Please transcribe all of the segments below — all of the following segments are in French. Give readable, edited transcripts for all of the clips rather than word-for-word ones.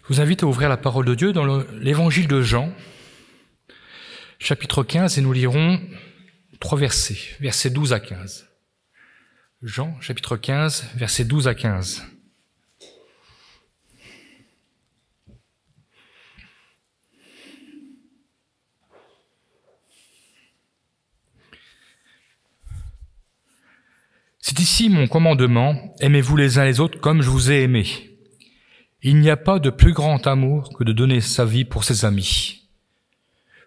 Je vous invite à ouvrir la parole de Dieu dans l'évangile de Jean, chapitre 15, et nous lirons 3 versets, versets 12 à 15. Jean, chapitre 15, versets 12 à 15. C'est ici mon commandement, aimez-vous les uns les autres comme je vous ai aimés. Il n'y a pas de plus grand amour que de donner sa vie pour ses amis.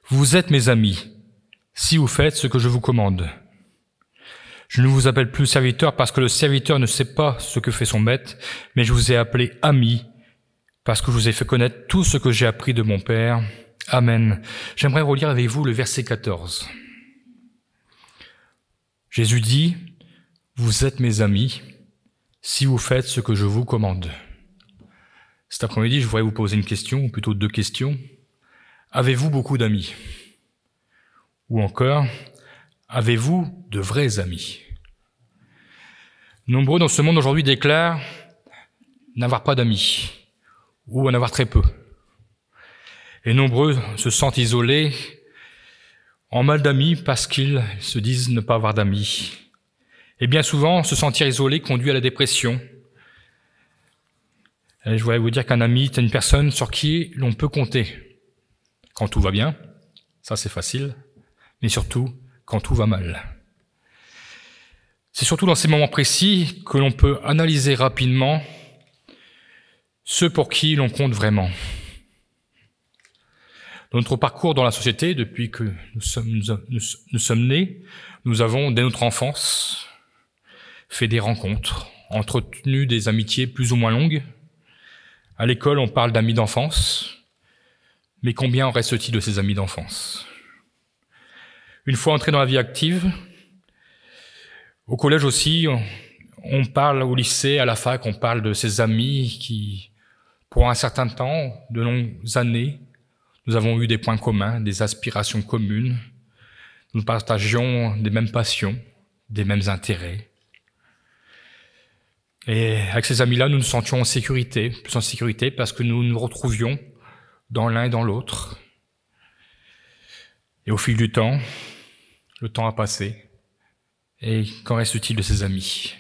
Vous êtes mes amis, si vous faites ce que je vous commande. Je ne vous appelle plus serviteur parce que le serviteur ne sait pas ce que fait son maître, mais je vous ai appelé ami parce que je vous ai fait connaître tout ce que j'ai appris de mon Père. Amen. J'aimerais relire avec vous le verset 14. Jésus dit, « Vous êtes mes amis, si vous faites ce que je vous commande. » Cet après-midi, je voudrais vous poser une question, ou plutôt 2 questions. Avez-vous beaucoup d'amis? Ou encore, avez-vous de vrais amis? Nombreux dans ce monde aujourd'hui déclarent n'avoir pas d'amis, ou en avoir très peu. Et nombreux se sentent isolés, en mal d'amis, parce qu'ils se disent ne pas avoir d'amis. Et bien souvent, se sentir isolé conduit à la dépression. Et je voudrais vous dire qu'un ami est une personne sur qui l'on peut compter. Quand tout va bien, ça c'est facile, mais surtout quand tout va mal. C'est surtout dans ces moments précis que l'on peut analyser rapidement ceux pour qui l'on compte vraiment. Dans notre parcours dans la société, depuis que nous sommes nés, nous avons, dès notre enfance, fait des rencontres, entretenu des amitiés plus ou moins longues. À l'école, on parle d'amis d'enfance, mais combien en reste-t-il de ces amis d'enfance? Une fois entré dans la vie active, au collège aussi, on parle au lycée, à la fac, on parle de ces amis qui, pour un certain temps, de longues années, nous avons eu des points communs, des aspirations communes, nous partagions des mêmes passions, des mêmes intérêts. Et avec ces amis-là, nous nous sentions en sécurité, plus en sécurité parce que nous nous retrouvions dans l'un et dans l'autre. Et au fil du temps, le temps a passé. Et qu'en reste-t-il de ces amis?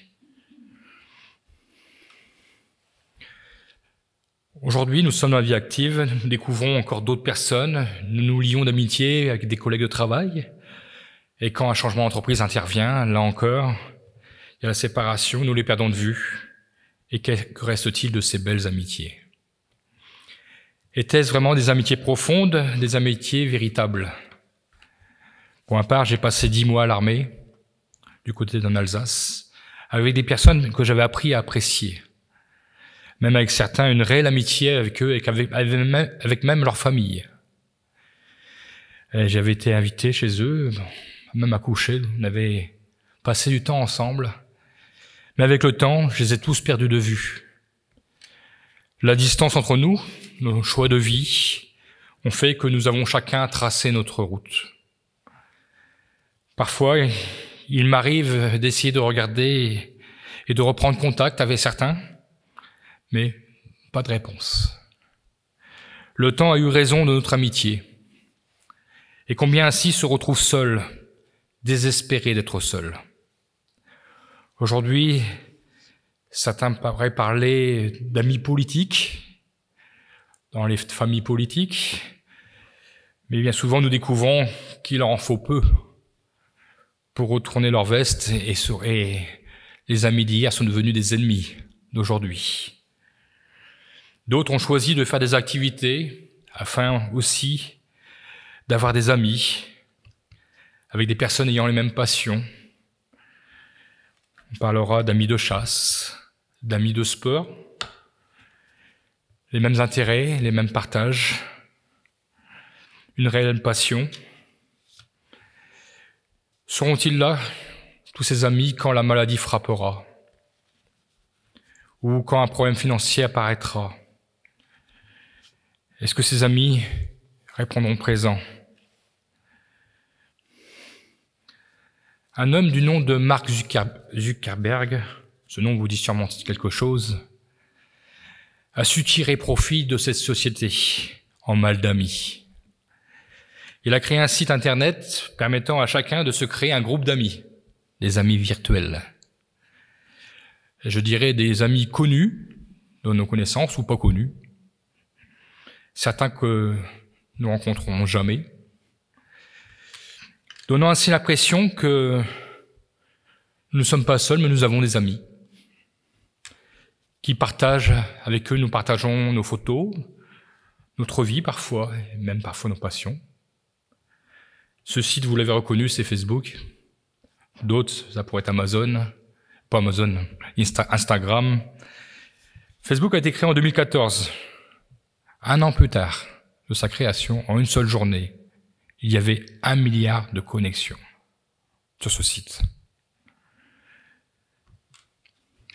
Aujourd'hui, nous sommes dans la vie active, nous découvrons encore d'autres personnes, nous nous lions d'amitié avec des collègues de travail. Et quand un changement d'entreprise intervient, là encore, il y a la séparation, nous les perdons de vue. Et que reste-t-il de ces belles amitiés? Étaient-ce vraiment des amitiés profondes, des amitiés véritables? Pour ma part, j'ai passé 10 mois à l'armée, du côté d'en Alsace, avec des personnes que j'avais appris à apprécier. Même avec certains, une réelle amitié avec eux et avec même leur famille. Et j'avais été invité chez eux, même à coucher, on avait passé du temps ensemble. Mais avec le temps, je les ai tous perdus de vue. La distance entre nous, nos choix de vie, ont fait que nous avons chacun tracé notre route. Parfois, il m'arrive d'essayer de regarder et de reprendre contact avec certains, mais pas de réponse. Le temps a eu raison de notre amitié. Et combien ainsi se retrouvent seuls, désespérés d'être seuls. Aujourd'hui, certains pourraient parler d'amis politiques, dans les familles politiques, mais bien souvent nous découvrons qu'il leur en faut peu pour retourner leur veste et les amis d'hier sont devenus des ennemis d'aujourd'hui. D'autres ont choisi de faire des activités afin aussi d'avoir des amis avec des personnes ayant les mêmes passions. On parlera d'amis de chasse, d'amis de sport, les mêmes intérêts, les mêmes partages, une réelle passion. Seront-ils là, tous ces amis, quand la maladie frappera ou quand un problème financier apparaîtra? Est-ce que ces amis répondront présents? Un homme du nom de Mark Zuckerberg, ce nom vous dit sûrement quelque chose, a su tirer profit de cette société en mal d'amis. Il a créé un site internet permettant à chacun de se créer un groupe d'amis, des amis virtuels. Et je dirais des amis connus de nos connaissances ou pas connus, certains que nous rencontrerons jamais, donnant ainsi l'impression que nous ne sommes pas seuls, mais nous avons des amis qui partagent, avec eux nous partageons nos photos, notre vie parfois, et même parfois nos passions. Ce site, vous l'avez reconnu, c'est Facebook. D'autres, ça pourrait être Instagram. Facebook a été créé en 2014. Un an plus tard de sa création, en une seule journée, il y avait 1 milliard de connexions sur ce site,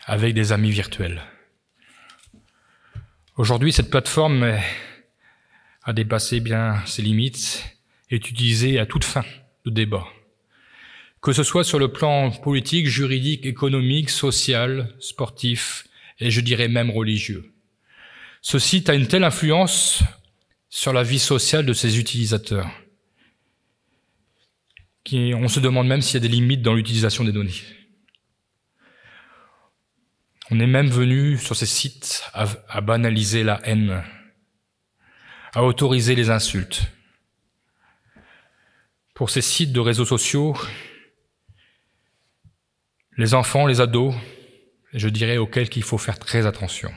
avec des amis virtuels. Aujourd'hui, cette plateforme a dépassé bien ses limites et est utilisée à toute fin de débat, que ce soit sur le plan politique, juridique, économique, social, sportif et je dirais même religieux. Ce site a une telle influence sur la vie sociale de ses utilisateurs qu'on se demande même s'il y a des limites dans l'utilisation des données. On est même venu sur ces sites à banaliser la haine, à autoriser les insultes. Pour ces sites de réseaux sociaux, les enfants, les ados, je dirais auxquels il faut faire très attention,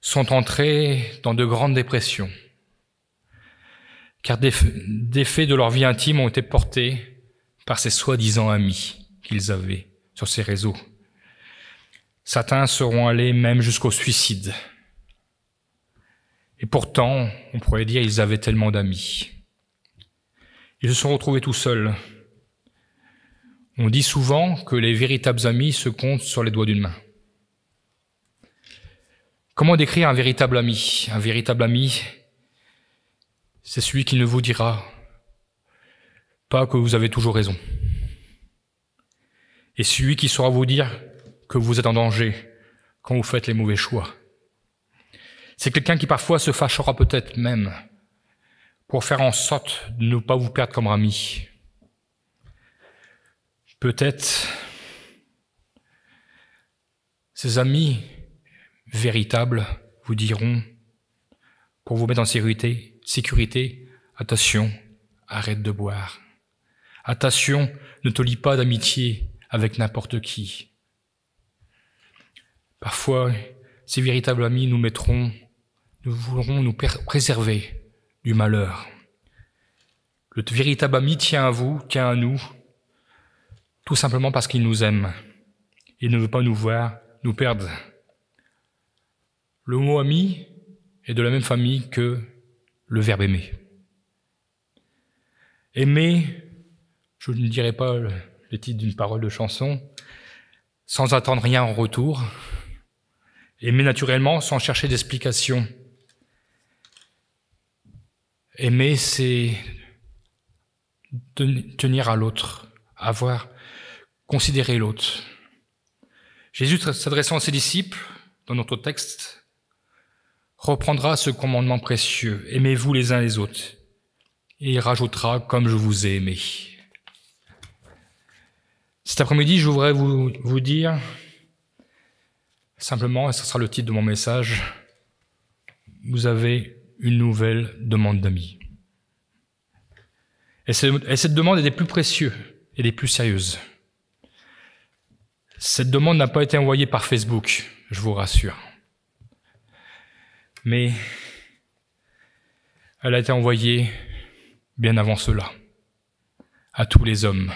sont entrés dans de grandes dépressions, car des faits de leur vie intime ont été portés par ces soi-disant amis qu'ils avaient sur ces réseaux. Certains seront allés même jusqu'au suicide. Et pourtant, on pourrait dire qu'ils avaient tellement d'amis. Ils se sont retrouvés tout seuls. On dit souvent que les véritables amis se comptent sur les doigts d'une main. Comment décrire un véritable ami ? Un véritable ami, c'est celui qui ne vous dira pas que vous avez toujours raison. Et celui qui saura vous dire que vous êtes en danger quand vous faites les mauvais choix. C'est quelqu'un qui parfois se fâchera peut-être même pour faire en sorte de ne pas vous perdre comme ami. Peut-être ces amis véritables vous diront, pour vous mettre en sécurité, attention, arrête de boire. Attention, ne te lie pas d'amitié avec n'importe qui. Parfois, ces véritables amis nous voudront nous préserver du malheur. Le véritable ami tient à vous, tient à nous, tout simplement parce qu'il nous aime. Il ne veut pas nous voir nous perdre. Le mot ami est de la même famille que le verbe aimer. Aimer, je ne dirais pas le titre d'une parole de chanson, sans attendre rien en retour. Aimer naturellement, sans chercher d'explication. Aimer, c'est tenir à l'autre, considérer l'autre. Jésus, s'adressant à ses disciples, dans notre texte, reprendra ce commandement précieux. Aimez-vous les uns les autres. Et il rajoutera, comme je vous ai aimé. Cet après-midi, je voudrais vous dire, simplement, et ce sera le titre de mon message, vous avez une nouvelle demande d'amis. Et cette demande est des plus précieuses et des plus sérieuses. Cette demande n'a pas été envoyée par Facebook, je vous rassure. Mais elle a été envoyée bien avant cela, à tous les hommes.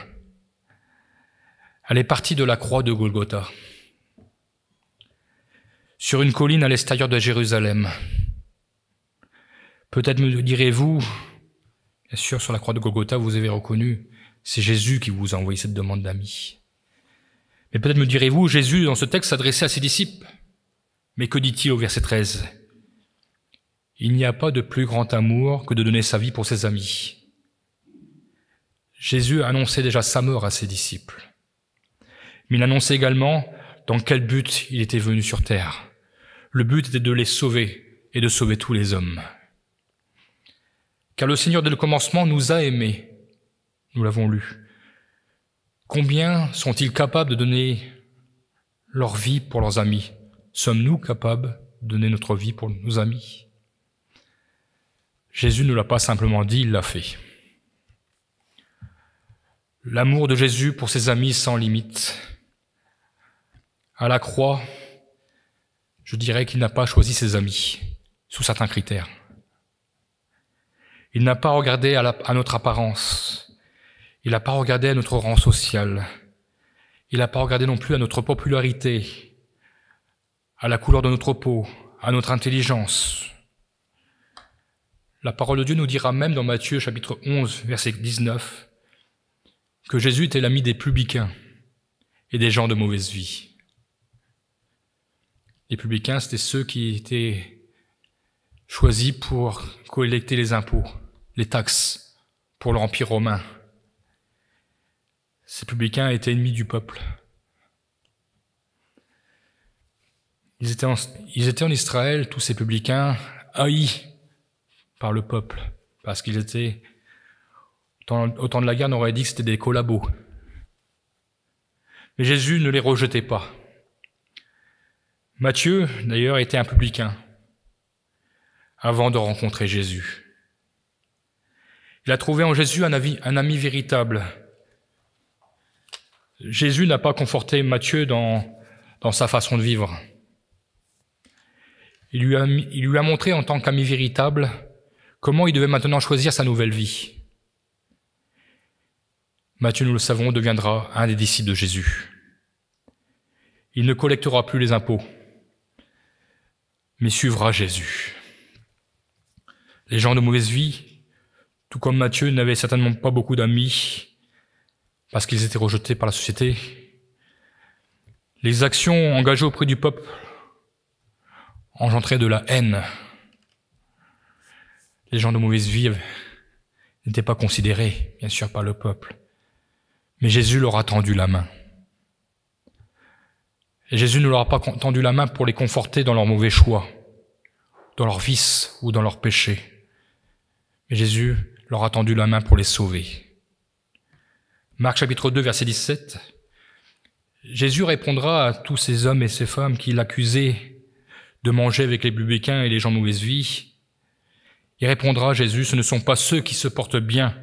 Elle est partie de la croix de Golgotha, sur une colline à l'extérieur de Jérusalem. Peut-être me direz-vous, bien sûr, sur la croix de Golgotha, vous avez reconnu, c'est Jésus qui vous a envoyé cette demande d'amis. Mais peut-être me direz-vous, Jésus, dans ce texte, s'adressait à ses disciples. Mais que dit-il au verset 13 ? Il n'y a pas de plus grand amour que de donner sa vie pour ses amis. Jésus annonçait déjà sa mort à ses disciples. Mais il annonçait également dans quel but il était venu sur terre. Le but était de les sauver et de sauver tous les hommes. Car le Seigneur, dès le commencement, nous a aimés. Nous l'avons lu. Combien sont-ils capables de donner leur vie pour leurs amis? Sommes-nous capables de donner notre vie pour nos amis? Jésus ne l'a pas simplement dit, il l'a fait. L'amour de Jésus pour ses amis sans limite. À la croix, je dirais qu'il n'a pas choisi ses amis sous certains critères. Il n'a pas regardé à notre apparence. Il n'a pas regardé à notre rang social. Il n'a pas regardé non plus à notre popularité, à la couleur de notre peau, à notre intelligence. La parole de Dieu nous dira même dans Matthieu chapitre 11, verset 19, que Jésus était l'ami des publicains et des gens de mauvaise vie. Les publicains, c'était ceux qui étaient choisis pour collecter les impôts, les taxes pour l'Empire romain. Ces publicains étaient ennemis du peuple. Ils étaient en Israël, tous ces publicains, haïs par le peuple, parce qu'ils étaient, au temps de la guerre, on aurait dit que c'était des collabos. Mais Jésus ne les rejetait pas. Matthieu, d'ailleurs, était un publicain avant de rencontrer Jésus. Il a trouvé en Jésus un ami véritable. Jésus n'a pas conforté Matthieu dans sa façon de vivre. Il lui a montré en tant qu'ami véritable comment il devait maintenant choisir sa nouvelle vie. Matthieu, nous le savons, deviendra un des disciples de Jésus. Il ne collectera plus les impôts, mais suivra Jésus. Les gens de mauvaise vie, tout comme Matthieu, n'avaient certainement pas beaucoup d'amis parce qu'ils étaient rejetés par la société. Les actions engagées auprès du peuple engendraient de la haine. Les gens de mauvaise vie n'étaient pas considérés, bien sûr, par le peuple. Mais Jésus leur a tendu la main. Et Jésus ne leur a pas tendu la main pour les conforter dans leurs mauvais choix, dans leurs vices ou dans leurs péchés. Mais Jésus leur a tendu la main pour les sauver. Marc chapitre 2, verset 17. Jésus répondra à tous ces hommes et ces femmes qui l'accusaient de manger avec les publicains et les gens de mauvaise vie. Il répondra, Jésus, ce ne sont pas ceux qui se portent bien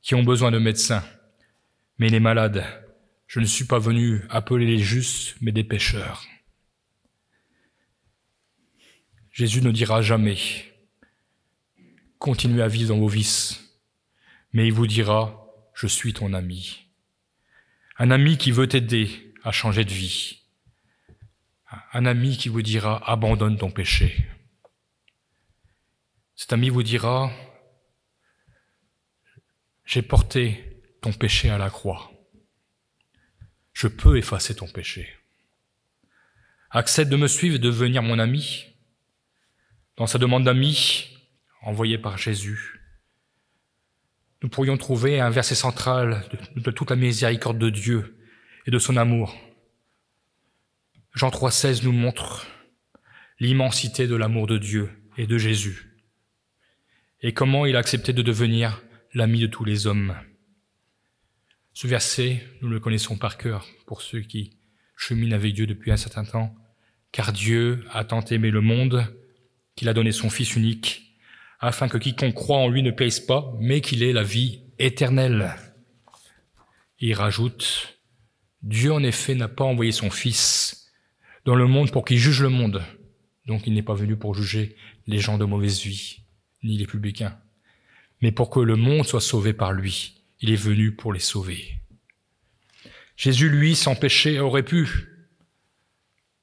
qui ont besoin de médecins, mais les malades. Je ne suis pas venu appeler les justes, mais des pécheurs. Jésus ne dira jamais « Continuez à vivre dans vos vices », mais il vous dira « Je suis ton ami ». Un ami qui veut t'aider à changer de vie. Un ami qui vous dira « Abandonne ton péché ». Cet ami vous dira « J'ai porté ton péché à la croix. Je peux effacer ton péché. Accepte de me suivre et de devenir mon ami. » Dans sa demande d'ami, envoyée par Jésus, nous pourrions trouver un verset central de toute la miséricorde de Dieu et de son amour. Jean 3,16 nous montre l'immensité de l'amour de Dieu et de Jésus, et comment il a accepté de devenir l'ami de tous les hommes. Ce verset, nous le connaissons par cœur pour ceux qui cheminent avec Dieu depuis un certain temps. « Car Dieu a tant aimé le monde qu'il a donné son Fils unique, afin que quiconque croit en lui ne périsse pas, mais qu'il ait la vie éternelle. » Et il rajoute, « Dieu en effet n'a pas envoyé son Fils dans le monde pour qu'il juge le monde. » Donc il n'est pas venu pour juger les gens de mauvaise vie, ni les publicains, mais pour que le monde soit sauvé par lui. Il est venu pour les sauver. Jésus, lui, sans péché, aurait pu,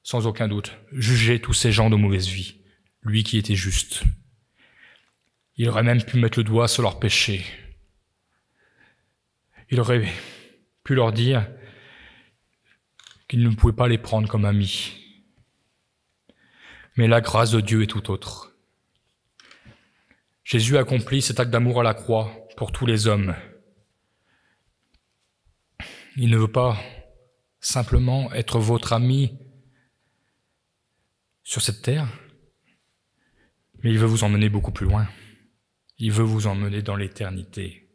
sans aucun doute, juger tous ces gens de mauvaise vie, lui qui était juste. Il aurait même pu mettre le doigt sur leurs péchés. Il aurait pu leur dire qu'il ne pouvait pas les prendre comme amis. Mais la grâce de Dieu est tout autre. Jésus accomplit cet acte d'amour à la croix pour tous les hommes. Il ne veut pas simplement être votre ami sur cette terre, mais il veut vous emmener beaucoup plus loin. Il veut vous emmener dans l'éternité.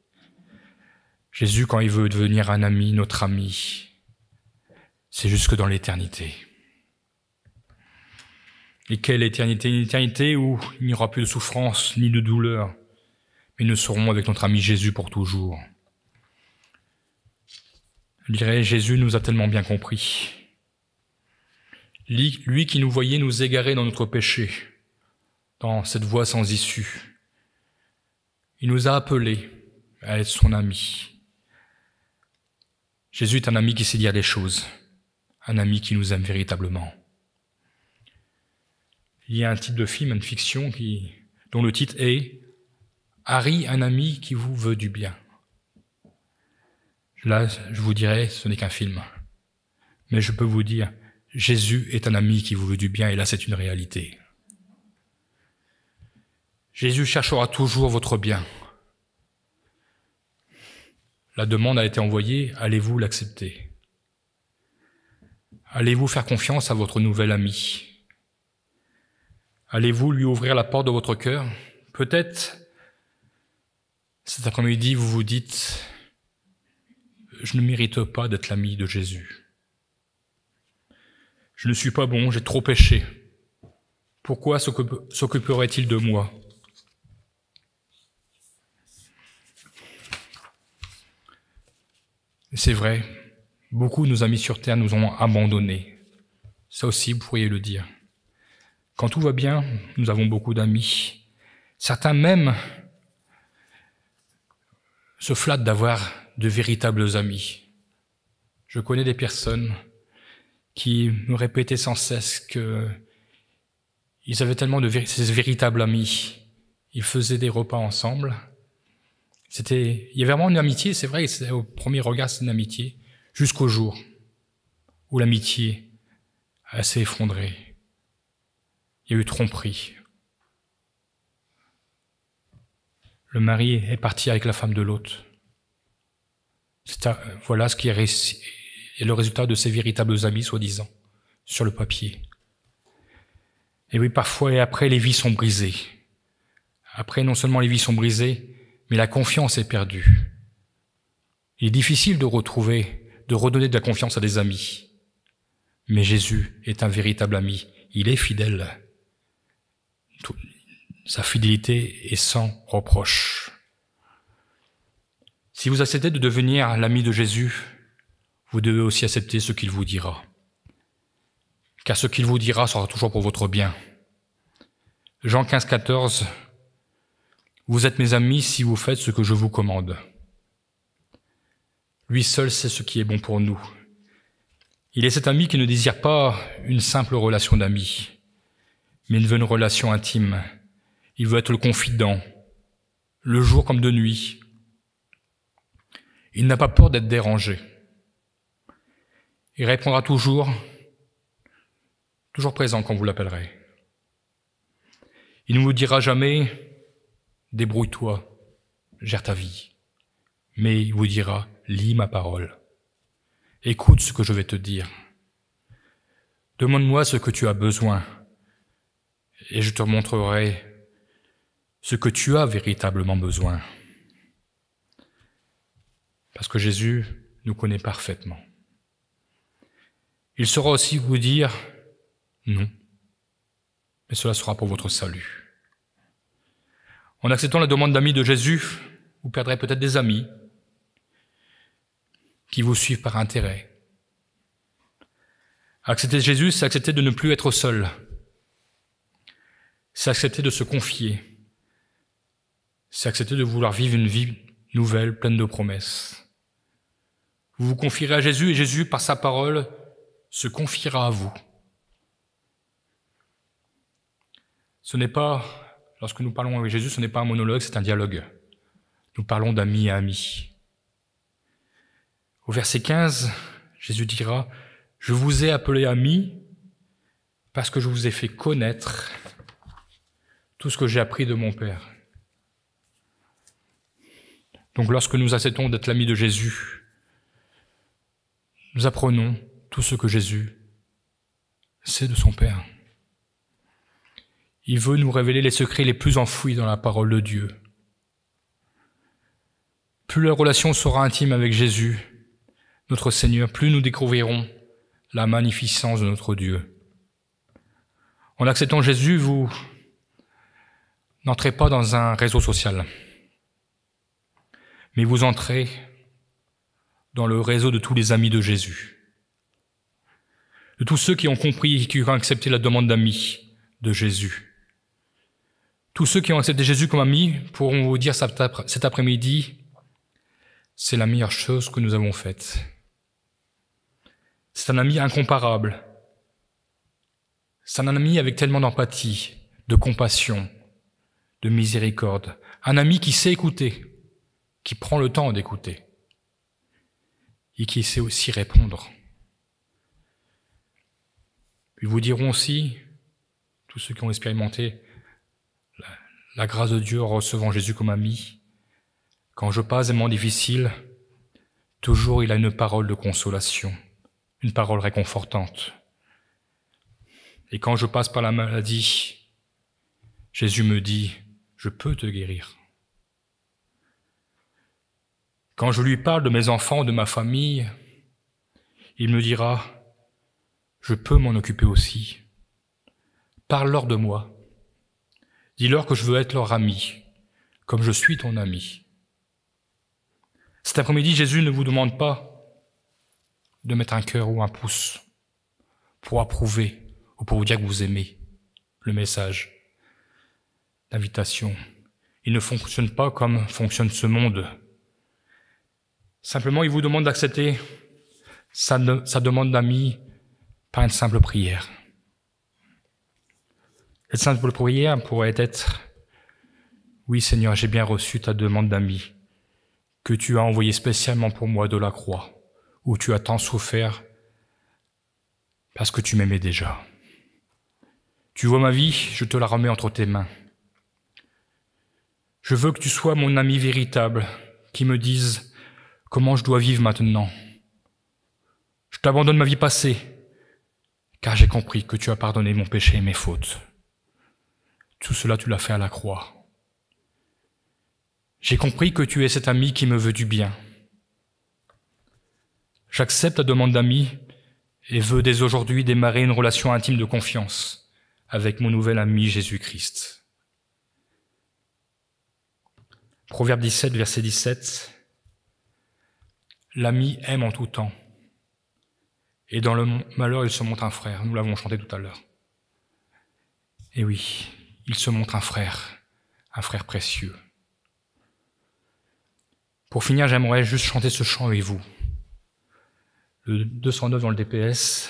Jésus, quand il veut devenir un ami, notre ami, c'est jusque dans l'éternité. Et quelle éternité? Une éternité où il n'y aura plus de souffrance ni de douleur, mais nous serons avec notre ami Jésus pour toujours. Je dirais, Jésus nous a tellement bien compris. Lui qui nous voyait nous égarer dans notre péché, dans cette voie sans issue. Il nous a appelés à être son ami. Jésus est un ami qui sait dire les choses, un ami qui nous aime véritablement. Il y a un type de film, une fiction, dont le titre est « Harry, un ami qui vous veut du bien ». Là, je vous dirais, ce n'est qu'un film. Mais je peux vous dire, Jésus est un ami qui vous veut du bien, et là, c'est une réalité. Jésus cherchera toujours votre bien. La demande a été envoyée, allez-vous l'accepter? Allez-vous faire confiance à votre nouvel ami? Allez-vous lui ouvrir la porte de votre cœur? Peut-être, cet après-midi, vous vous dites, je ne mérite pas d'être l'ami de Jésus. Je ne suis pas bon, j'ai trop péché. Pourquoi s'occuperait-il de moi? C'est vrai, beaucoup de nos amis sur terre nous ont abandonnés. Ça aussi, vous pourriez le dire. Quand tout va bien, nous avons beaucoup d'amis. Certains même se flattent d'avoir de véritables amis. Je connais des personnes qui me répétaient sans cesse qu'ils avaient tellement ces véritables amis. Ils faisaient des repas ensemble. Il y avait vraiment une amitié, c'est vrai, au premier regard, c'est une amitié, jusqu'au jour où l'amitié s'est effondrée. Il y a eu tromperie. Le mari est parti avec la femme de l'autre. Voilà ce qui est le résultat de ces véritables amis, soi-disant, sur le papier. Et oui, parfois, et après, les vies sont brisées. Après, non seulement les vies sont brisées, mais la confiance est perdue. Il est difficile de redonner de la confiance à des amis. Mais Jésus est un véritable ami. Il est fidèle. Sa fidélité est sans reproche. Si vous acceptez de devenir l'ami de Jésus, vous devez aussi accepter ce qu'il vous dira. Car ce qu'il vous dira sera toujours pour votre bien. Jean 15, 14, « Vous êtes mes amis si vous faites ce que je vous commande. » Lui seul sait ce qui est bon pour nous. Il est cet ami qui ne désire pas une simple relation d'amis, mais il veut une relation intime. Il veut être le confident, le jour comme de nuit. Il n'a pas peur d'être dérangé. Il répondra toujours présent quand vous l'appellerez. Il ne vous dira jamais « débrouille-toi, gère ta vie », mais il vous dira « lis ma parole, écoute ce que je vais te dire, demande-moi ce que tu as besoin, et je te montrerai ce que tu as véritablement besoin. » Parce que Jésus nous connaît parfaitement. Il saura aussi vous dire « non », mais cela sera pour votre salut. En acceptant la demande d'amis de Jésus, vous perdrez peut-être des amis qui vous suivent par intérêt. Accepter Jésus, c'est accepter de ne plus être seul. C'est accepter de se confier. C'est accepter de vouloir vivre une vie nouvelle, pleine de promesses. Vous vous confierez à Jésus et Jésus, par sa parole, se confiera à vous. Ce n'est pas... Lorsque nous parlons avec Jésus, ce n'est pas un monologue, c'est un dialogue. Nous parlons d'amis à amis. Au verset 15, Jésus dira « Je vous ai appelé amis parce que je vous ai fait connaître tout ce que j'ai appris de mon Père. » Donc lorsque nous acceptons d'être l'ami de Jésus, nous apprenons tout ce que Jésus sait de son Père. Il veut nous révéler les secrets les plus enfouis dans la parole de Dieu. Plus la relation sera intime avec Jésus, notre Seigneur, plus nous découvrirons la magnificence de notre Dieu. En acceptant Jésus, vous n'entrez pas dans un réseau social, mais vous entrez dans le réseau de tous les amis de Jésus, de tous ceux qui ont compris et qui ont accepté la demande d'amis de Jésus. Tous ceux qui ont accepté Jésus comme ami pourront vous dire cet après-midi, c'est la meilleure chose que nous avons faite. C'est un ami incomparable. C'est un ami avec tellement d'empathie, de compassion, de miséricorde. Un ami qui sait écouter, qui prend le temps d'écouter et qui sait aussi répondre. Ils vous diront aussi, tous ceux qui ont expérimenté la grâce de Dieu en recevant Jésus comme ami, quand je passe des moments difficiles, toujours il a une parole de consolation, une parole réconfortante. Et quand je passe par la maladie, Jésus me dit, je peux te guérir. Quand je lui parle de mes enfants, de ma famille, il me dira, je peux m'en occuper aussi. Parle-leur de moi. Dis-leur que je veux être leur ami, comme je suis ton ami. Cet après-midi, Jésus ne vous demande pas de mettre un cœur ou un pouce pour approuver ou pour vous dire que vous aimez le message d'invitation. Il ne fonctionne pas comme fonctionne ce monde. Simplement, il vous demande d'accepter sa demande d'amis par une simple prière. Cette simple prière pourrait être « Oui Seigneur, j'ai bien reçu ta demande d'amis que tu as envoyée spécialement pour moi de la croix, où tu as tant souffert parce que tu m'aimais déjà. Tu vois ma vie, je te la remets entre tes mains. Je veux que tu sois mon ami véritable, qui me dise comment je dois vivre maintenant. Je t'abandonne ma vie passée, car j'ai compris que tu as pardonné mon péché et mes fautes. Tout cela, tu l'as fait à la croix. J'ai compris que tu es cet ami qui me veut du bien. J'accepte ta demande d'ami et veux dès aujourd'hui démarrer une relation intime de confiance avec mon nouvel ami Jésus-Christ. Proverbe 17, verset 17. L'ami aime en tout temps, et dans le malheur il se montre un frère. Nous l'avons chanté tout à l'heure. Et oui, il se montre un frère précieux. Pour finir, j'aimerais juste chanter ce chant avec vous. Le 209 dans le DPS.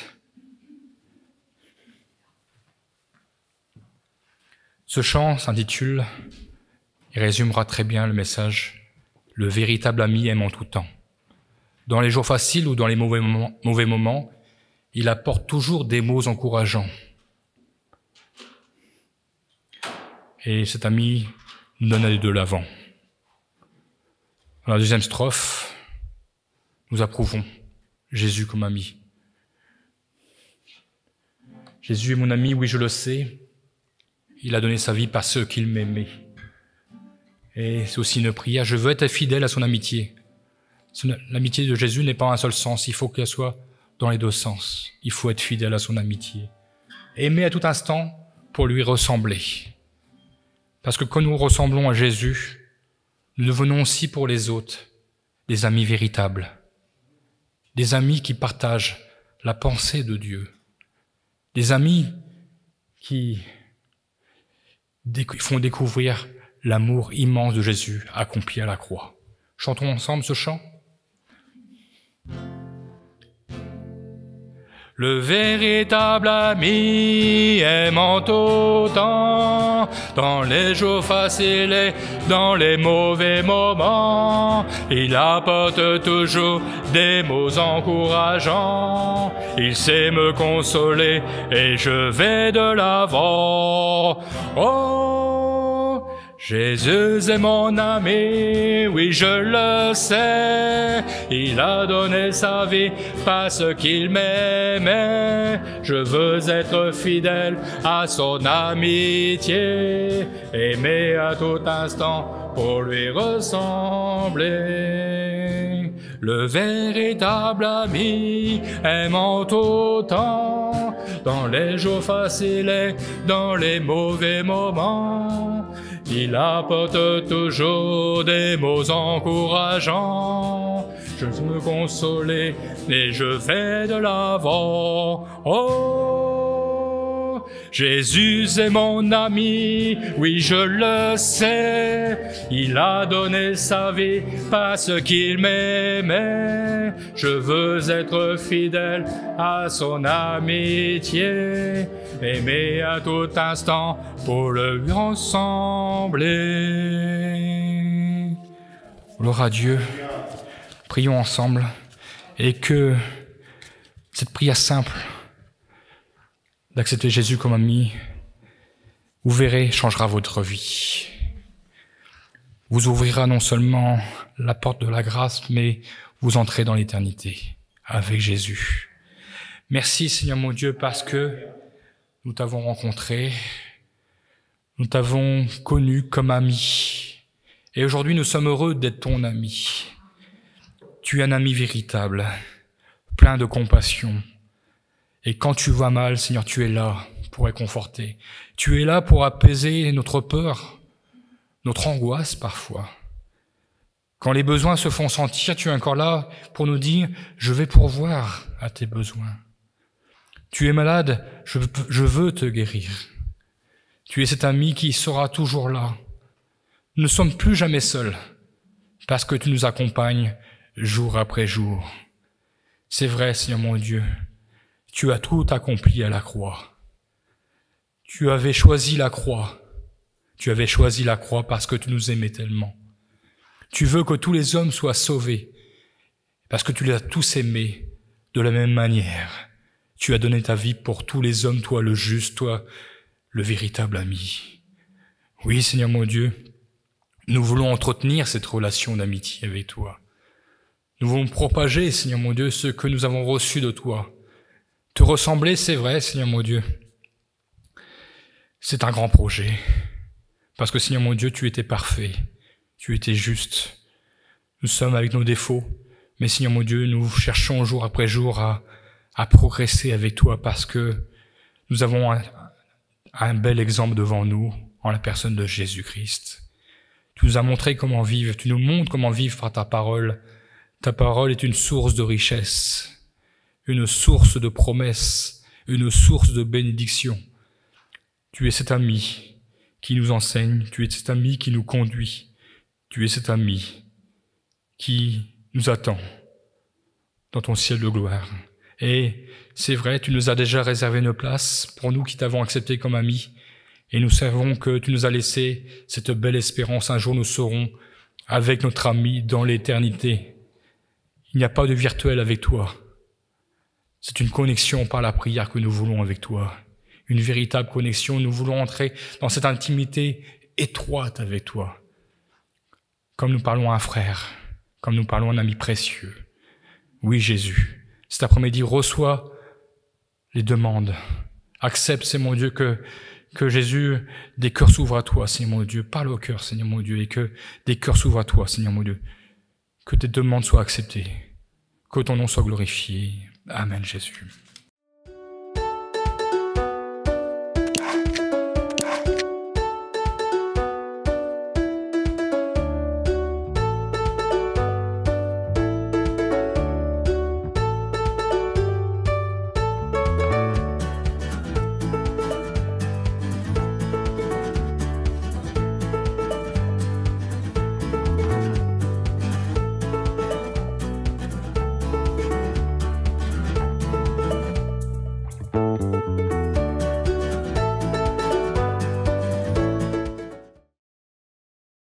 Ce chant s'intitule, il résumera très bien le message, « Le véritable ami aime en tout temps ». Dans les jours faciles ou dans les mauvais moments, il apporte toujours des mots encourageants. Et cet ami nous donne à aller de l'avant. Dans la deuxième strophe, nous approuvons Jésus comme ami. Jésus est mon ami, oui je le sais. Il a donné sa vie parce qu'il m'aimait. Et c'est aussi une prière, je veux être fidèle à son amitié. L'amitié de Jésus n'est pas un seul sens, il faut qu'elle soit dans les deux sens. Il faut être fidèle à son amitié. Aimer à tout instant pour lui ressembler. Parce que quand nous ressemblons à Jésus, nous devenons aussi pour les autres des amis véritables, des amis qui partagent la pensée de Dieu, des amis qui font découvrir l'amour immense de Jésus accompli à la croix. Chantons ensemble ce chant. Le véritable ami aime en tout temps, dans les jours faciles et dans les mauvais moments. Il apporte toujours des mots encourageants. Il sait me consoler et je vais de l'avant. Oh, Jésus est mon ami, oui je le sais, il a donné sa vie parce qu'il m'aimait. Je veux être fidèle à son amitié, aimer à tout instant pour lui ressembler. Le véritable ami aimant autant, dans les jours faciles et dans les mauvais moments. Il apporte toujours des mots encourageants. Je veux me consoler et je vais de l'avant. Oh, Jésus est mon ami, oui je le sais. Il a donné sa vie parce qu'il m'aimait. Je veux être fidèle à son amitié, aimer à tout instant pour le lui ressembler. Gloire à Dieu. Prions ensemble et que cette prière simple d'accepter Jésus comme ami, vous verrez, changera votre vie. Vous ouvrira non seulement la porte de la grâce, mais vous entrez dans l'éternité avec Jésus. Merci Seigneur mon Dieu parce que nous t'avons rencontré, nous t'avons connu comme ami. Et aujourd'hui nous sommes heureux d'être ton ami. Tu es un ami véritable, plein de compassion. Et quand tu vas mal, Seigneur, tu es là pour réconforter. Tu es là pour apaiser notre peur, notre angoisse parfois. Quand les besoins se font sentir, tu es encore là pour nous dire « Je vais pourvoir à tes besoins ». Tu es malade, je veux te guérir. Tu es cet ami qui sera toujours là. Nous ne sommes plus jamais seuls parce que tu nous accompagnes jour après jour. C'est vrai, Seigneur mon Dieu, tu as tout accompli à la croix. Tu avais choisi la croix. Tu avais choisi la croix parce que tu nous aimais tellement. Tu veux que tous les hommes soient sauvés parce que tu les as tous aimés de la même manière. Tu as donné ta vie pour tous les hommes, toi le juste, toi le véritable ami. Oui, Seigneur mon Dieu, nous voulons entretenir cette relation d'amitié avec toi. Nous voulons propager, Seigneur mon Dieu, ce que nous avons reçu de toi. Te ressembler, c'est vrai, Seigneur mon Dieu. C'est un grand projet. Parce que, Seigneur mon Dieu, tu étais parfait. Tu étais juste. Nous sommes avec nos défauts. Mais, Seigneur mon Dieu, nous cherchons jour après jour à progresser avec toi parce que nous avons un bel exemple devant nous en la personne de Jésus-Christ. Tu nous as montré comment vivre. Tu nous montres comment vivre par ta parole. Ta parole est une source de richesse, une source de promesses, une source de bénédiction. Tu es cet ami qui nous enseigne, tu es cet ami qui nous conduit, tu es cet ami qui nous attend dans ton ciel de gloire. Et c'est vrai, tu nous as déjà réservé une place pour nous qui t'avons accepté comme amis, et nous savons que tu nous as laissé cette belle espérance. Un jour nous serons avec notre ami dans l'éternité. Il n'y a pas de virtuel avec toi. C'est une connexion par la prière que nous voulons avec toi. Une véritable connexion. Nous voulons entrer dans cette intimité étroite avec toi. Comme nous parlons à un frère, comme nous parlons à un ami précieux. Oui, Jésus, cet après-midi, reçois les demandes. Accepte, Seigneur mon Dieu, que Jésus, des cœurs s'ouvrent à toi, Seigneur mon Dieu. Parle au cœur, Seigneur mon Dieu, et que des cœurs s'ouvrent à toi, Seigneur mon Dieu. Que tes demandes soient acceptées, que ton nom soit glorifié. Amen, Jésus.